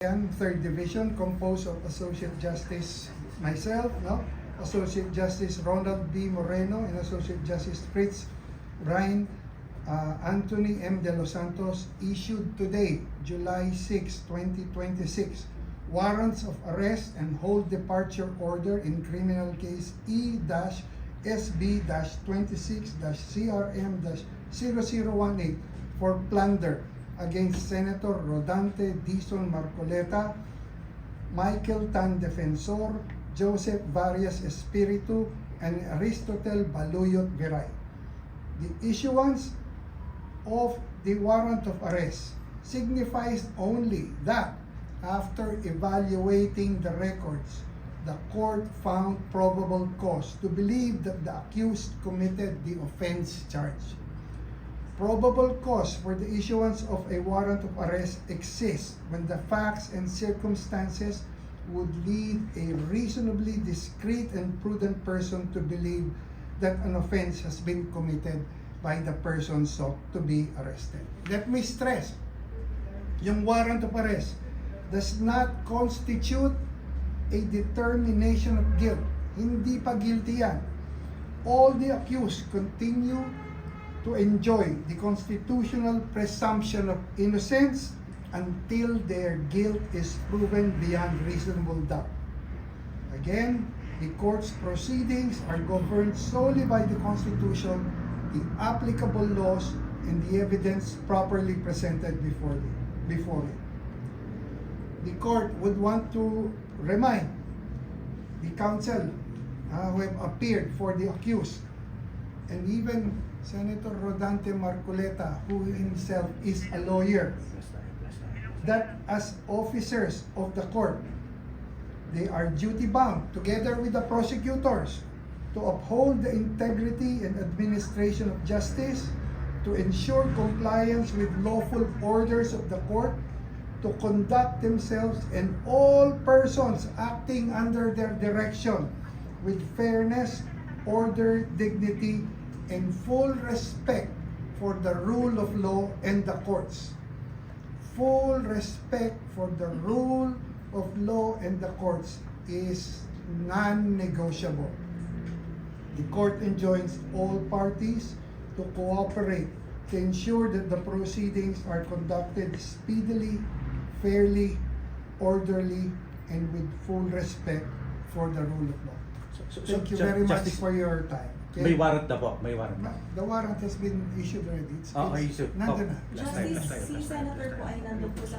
Third Division, composed of Associate Justice myself, Associate Justice Ronald B. Moreno, and Associate Justice Fritz Brian Anthony M. De Los Santos, issued today, July 6, 2026, warrants of arrest and hold departure order in criminal case E-SB-26-CRM-0018 for plunder against Senator Rodante Dizon Marcoleta, Michael Tan Defensor, Joseph Varias Espiritu, and Aristotel Baluyot Viray. The issuance of the warrant of arrest signifies only that after evaluating the records, the court found probable cause to believe that the accused committed the offense charged. Probable cause for the issuance of a warrant of arrest exists when the facts and circumstances would lead a reasonably discreet and prudent person to believe that an offense has been committed by the person sought to be arrested. Let me stress, yung warrant of arrest does not constitute a determination of guilt. Hindi pa guilty yan. All the accused continue to enjoy the constitutional presumption of innocence until their guilt is proven beyond reasonable doubt. Again, the court's proceedings are governed solely by the Constitution, the applicable laws, and the evidence properly presented before it. The court would want to remind the counsel who have appeared for the accused, and even Senator Rodante Marcoleta, who himself is a lawyer, that as officers of the court, they are duty-bound, together with the prosecutors, to uphold the integrity and administration of justice, to ensure compliance with lawful orders of the court, to conduct themselves and all persons acting under their direction with fairness, order, dignity, and full respect for the rule of law and the courts. Full respect for the rule of law and the courts is non-negotiable. The court enjoins all parties to cooperate to ensure that the proceedings are conducted speedily, fairly, orderly, and with full respect for the rule of law. Thank you very much for your time. Okay? May warrant na po, may warrant na. The warrant has been issued already. Issued. Nandun na. Justice, si Senator po ay nandun po sa